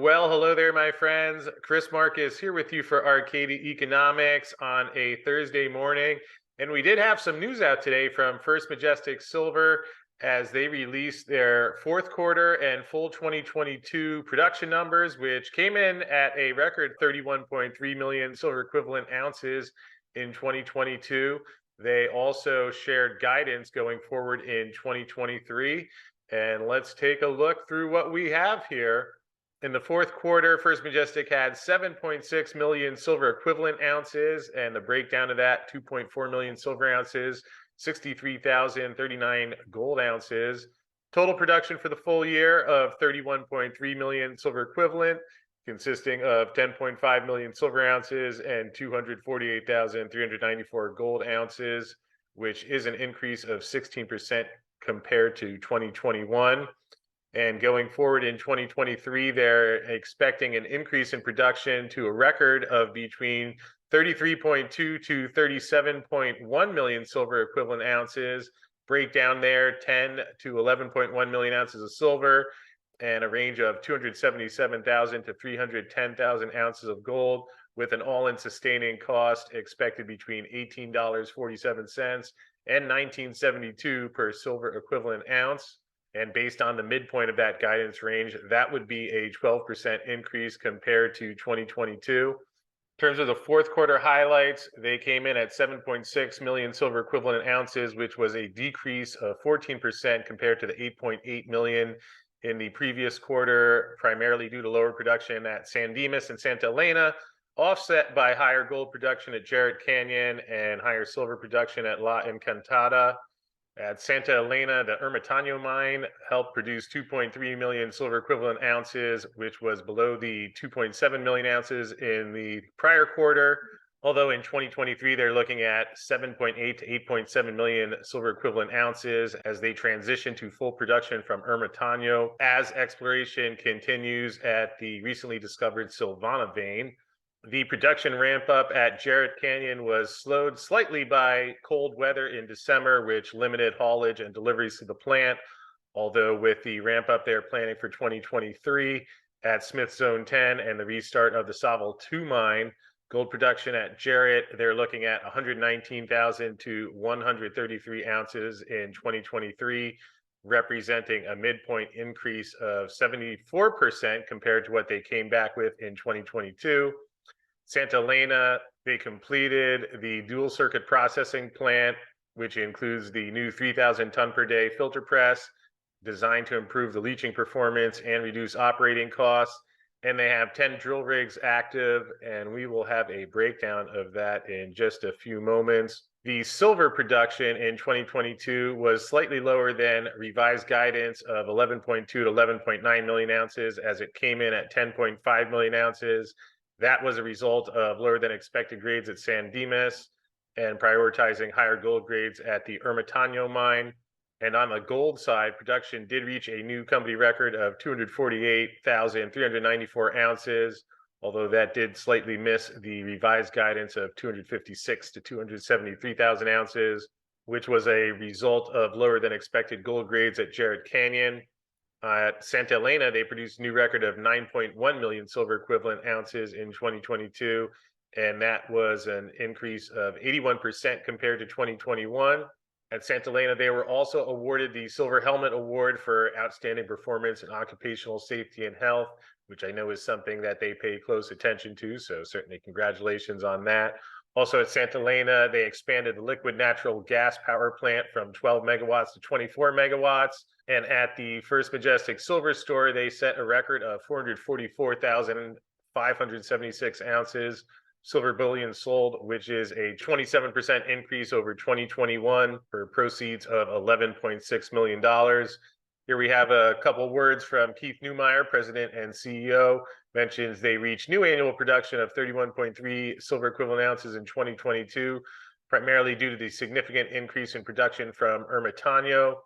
Well, hello there, my friends. Chris Marcus here with you for Arcadia Economics on a Thursday morning. And we did have some news out today from First Majestic Silver as they released their fourth quarter and full 2022 production numbers, which came in at a record 31.3 million silver equivalent ounces in 2022. They also shared guidance going forward in 2023. And let's take a look through what we have here. In the fourth quarter, First Majestic had 7.6 million silver equivalent ounces, and the breakdown of that, 2.4 million silver ounces, 63,039 gold ounces. Total production for the full year of 31.3 million silver equivalent, consisting of 10.5 million silver ounces and 248,394 gold ounces, which is an increase of 16% compared to 2021. And going forward in 2023, they're expecting an increase in production to a record of between 33.2 to 37.1 million silver equivalent ounces. Breakdown there, 10 to 11.1 million ounces of silver, and a range of 277,000 to 310,000 ounces of gold, with an all-in sustaining cost expected between $18.47 and $19.72 per silver equivalent ounce. And based on the midpoint of that guidance range, that would be a 12% increase compared to 2022. In terms of the fourth quarter highlights, they came in at 7.6 million silver equivalent ounces, which was a decrease of 14% compared to the 8.8 million in the previous quarter, primarily due to lower production at San Dimas and Santa Elena, offset by higher gold production at Jerritt Canyon and higher silver production at La Encantada. At Santa Elena, the Ermitaño mine helped produce 2.3 million silver equivalent ounces, which was below the 2.7 million ounces in the prior quarter. Although in 2023, they're looking at 7.8 to 8.7 million silver equivalent ounces as they transition to full production from Ermitaño as exploration continues at the recently discovered Silvana vein. The production ramp up at Jerritt Canyon was slowed slightly by cold weather in December, which limited haulage and deliveries to the plant. Although with the ramp up they're planning for 2023 at Smith Zone 10 and the restart of the Saval 2 mine, gold production at Jerritt, they're looking at 119,000 to 133 ounces in 2023, representing a midpoint increase of 74% compared to what they came back with in 2022. Santa Elena, they completed the dual circuit processing plant, which includes the new 3,000 ton per day filter press designed to improve the leaching performance and reduce operating costs. And they have 10 drill rigs active, and we will have a breakdown of that in just a few moments. The silver production in 2022 was slightly lower than revised guidance of 11.2 to 11.9 million ounces, as it came in at 10.5 million ounces. That was a result of lower than expected grades at San Dimas and prioritizing higher gold grades at the Ermitaño mine. And on the gold side, production did reach a new company record of 248,394 ounces, although that did slightly miss the revised guidance of 256 to 273,000 ounces, which was a result of lower than expected gold grades at Jerritt Canyon. At Santa Elena, they produced a new record of 9.1 million silver equivalent ounces in 2022, and that was an increase of 81% compared to 2021. At Santa Elena, they were also awarded the Silver Helmet Award for outstanding performance in occupational safety and health, which I know is something that they pay close attention to, so certainly congratulations on that. Also at Santa Elena, they expanded the liquid natural gas power plant from 12 megawatts to 24 megawatts. And at the First Majestic Silver store, they set a record of 444,576 ounces silver bullion sold, which is a 27% increase over 2021 for proceeds of $11.6 million. Here we have a couple words from Keith Neumeyer, President and CEO, mentions they reached new annual production of 31.3 silver equivalent ounces in 2022, primarily due to the significant increase in production from Ermitaño.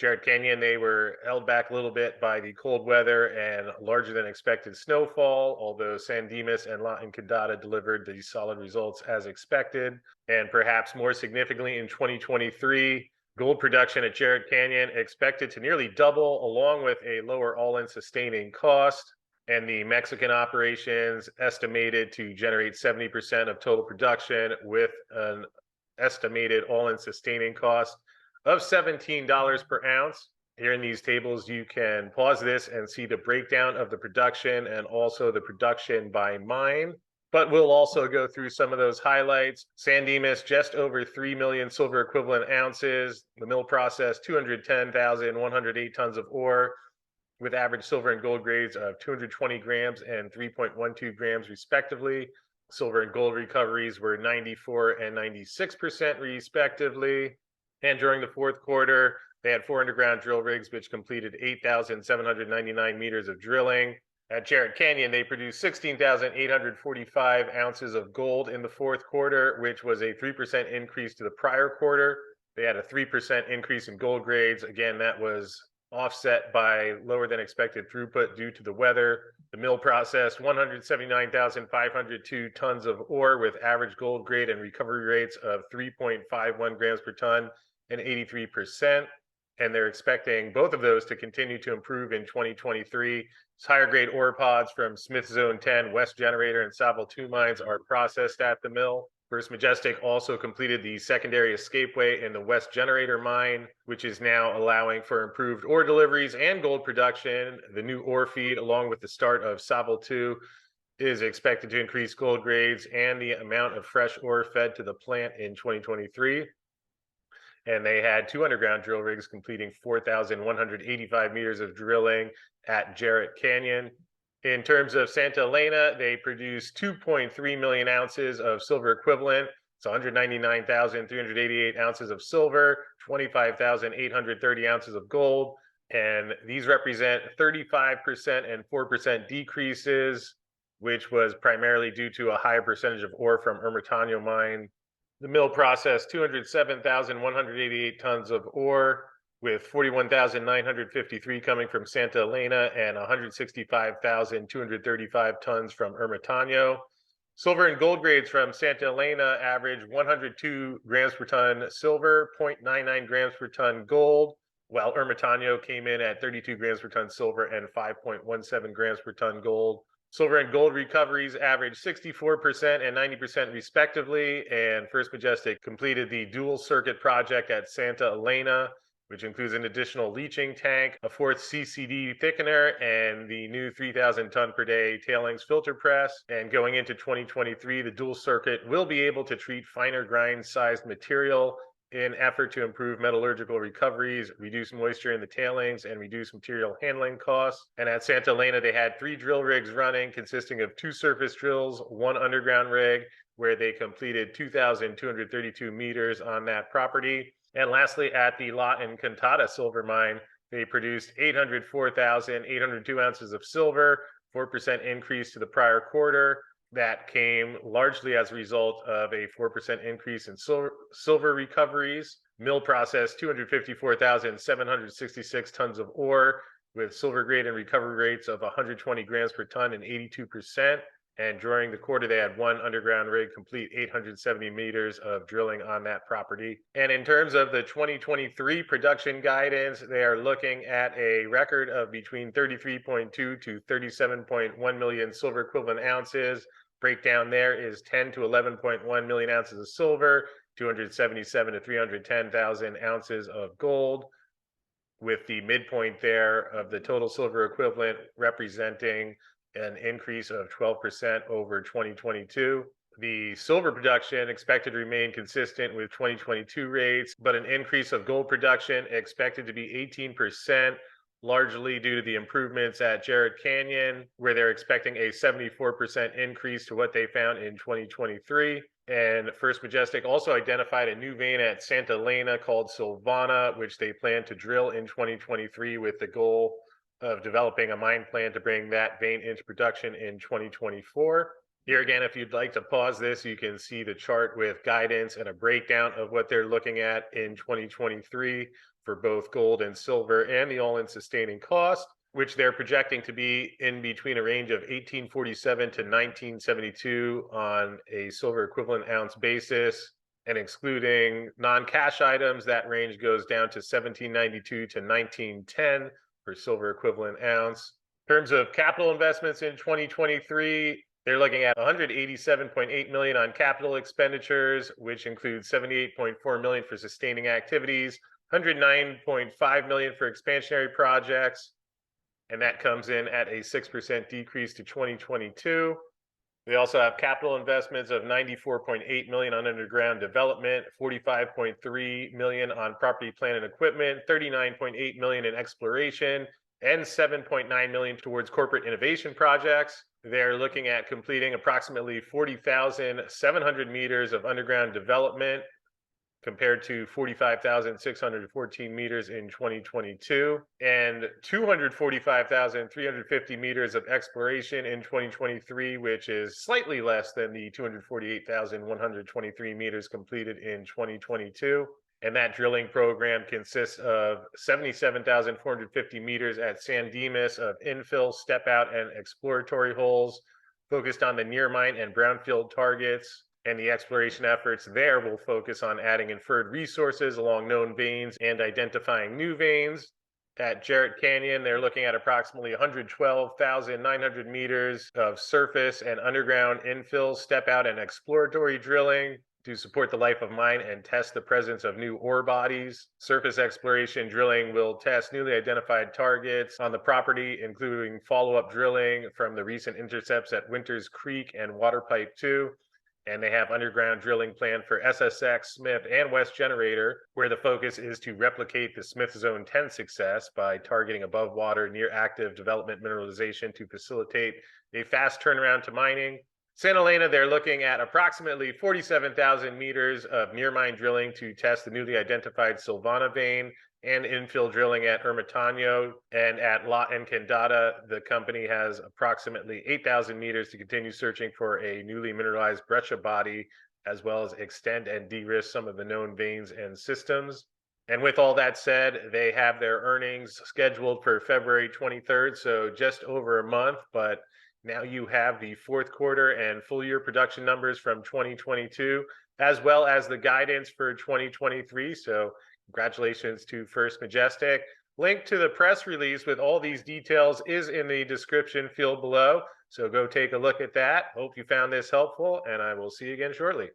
Jerritt Canyon, they were held back a little bit by the cold weather and larger than expected snowfall, although San Dimas and La Encantada delivered the solid results as expected. And perhaps more significantly in 2023, gold production at Jerritt Canyon expected to nearly double, along with a lower all-in sustaining cost. And the Mexican operations estimated to generate 70% of total production with an estimated all-in sustaining cost of $17 per ounce. Here in these tables, you can pause this and see the breakdown of the production and also the production by mine. But we'll also go through some of those highlights. San Dimas, just over 3 million silver equivalent ounces. The mill processed 210,108 tons of ore, with average silver and gold grades of 220 grams and 3.12 grams respectively. Silver and gold recoveries were 94 and 96% respectively. And during the fourth quarter, they had 4 underground drill rigs, which completed 8,799 meters of drilling. At Jerritt Canyon, they produced 16,845 ounces of gold in the fourth quarter, which was a 3% increase to the prior quarter. They had a 3% increase in gold grades. Again, that was offset by lower than expected throughput due to the weather. The mill processed 179,502 tons of ore with average gold grade and recovery rates of 3.51 grams per ton and 83%. And they're expecting both of those to continue to improve in 2023. Higher grade ore pods from Smith Zone 10, West Generator, and Savile 2 mines are processed at the mill. First Majestic also completed the secondary escapeway in the West Generator mine, which is now allowing for improved ore deliveries and gold production. The new ore feed, along with the start of Savile 2, is expected to increase gold grades and the amount of fresh ore fed to the plant in 2023. And they had 2 underground drill rigs completing 4,185 meters of drilling at Jerritt Canyon. In terms of Santa Elena, they produced 2.3 million ounces of silver equivalent. It's 199,388 ounces of silver, 25,830 ounces of gold. And these represent 35% and 4% decreases, which was primarily due to a higher percentage of ore from Ermitaño mine. The mill processed 207,188 tons of ore, with 41,953 coming from Santa Elena and 165,235 tons from Ermitaño. Silver and gold grades from Santa Elena averaged 102 grams per ton silver, 0.99 grams per ton gold, while Ermitaño came in at 32 grams per ton silver and 5.17 grams per ton gold. Silver and gold recoveries averaged 64% and 90% respectively, and First Majestic completed the dual circuit project at Santa Elena, which includes an additional leaching tank, a 4th CCD thickener, and the new 3,000 ton per day tailings filter press. And going into 2023, the dual circuit will be able to treat finer grind sized material in effort to improve metallurgical recoveries, reduce moisture in the tailings, and reduce material handling costs. And at Santa Elena, they had 3 drill rigs running, consisting of 2 surface drills, 1 underground rig, where they completed 2,232 meters on that property. And lastly, at the La Encantada silver mine, they produced 804,802 ounces of silver, 4% increase to the prior quarter. That came largely as a result of a 4% increase in silver recoveries. Mill processed 254,766 tons of ore, with silver grade and recovery rates of 120 grams per ton and 82%. And during the quarter, they had 1 underground rig complete 870 meters of drilling on that property. And in terms of the 2023 production guidance, they are looking at a record of between 33.2 to 37.1 million silver equivalent ounces. Breakdown there is 10 to 11.1 million ounces of silver, 277 to 310,000 ounces of gold, with the midpoint there of the total silver equivalent representing an increase of 12% over 2022. The silver production expected to remain consistent with 2022 rates, but an increase of gold production expected to be 18%, largely due to the improvements at Jerritt Canyon, where they're expecting a 74% increase to what they found in 2023. And First Majestic also identified a new vein at Santa Elena called Silvana, which they plan to drill in 2023 with the goal of developing a mine plan to bring that vein into production in 2024. Here again, if you'd like to pause this, you can see the chart with guidance and a breakdown of what they're looking at in 2023 for both gold and silver and the all-in sustaining cost, which they're projecting to be in between a range of 1847 to 1972 on a silver equivalent ounce basis. And excluding non-cash items, that range goes down to 1792 to 1910 per silver equivalent ounce. In terms of capital investments in 2023, they're looking at 187.8 million on capital expenditures, which includes 78.4 million for sustaining activities, 109.5 million for expansionary projects, and that comes in at a 6% decrease to 2022. They also have capital investments of 94.8 million on underground development, 45.3 million on property, plant, and equipment, 39.8 million in exploration, and 7.9 million towards corporate innovation projects. They're looking at completing approximately 40,700 meters of underground development compared to 45,614 meters in 2022, and 245,350 meters of exploration in 2023, which is slightly less than the 248,123 meters completed in 2022. And that drilling program consists of 77,450 meters at San Dimas of infill, step out, and exploratory holes focused on the near mine and brownfield targets. And the exploration efforts there will focus on adding inferred resources along known veins and identifying new veins. At Jerritt Canyon, they're looking at approximately 112,900 meters of surface and underground infill, step out, and exploratory drilling to support the life of mine and test the presence of new ore bodies. Surface exploration drilling will test newly identified targets on the property, including follow-up drilling from the recent intercepts at Winters Creek and Water Pipe 2. And they have underground drilling planned for SSX, Smith, and West Generator, where the focus is to replicate the Smith Zone 10 success by targeting above water, near active development mineralization to facilitate a fast turnaround to mining. Santa Elena, they're looking at approximately 47,000 meters of near mine drilling to test the newly identified Silvana vein, and infill drilling at Ermitaño. And at La Encantada, the company has approximately 8,000 meters to continue searching for a newly mineralized breccia body, as well as extend and de-risk some of the known veins and systems. And with all that said, they have their earnings scheduled for February 23rd, so just over a month, but now you have the fourth quarter and full year production numbers from 2022, as well as the guidance for 2023. So congratulations to First Majestic. Link to the press release with all these details is in the description field below. So go take a look at that. Hope you found this helpful, and I will see you again shortly.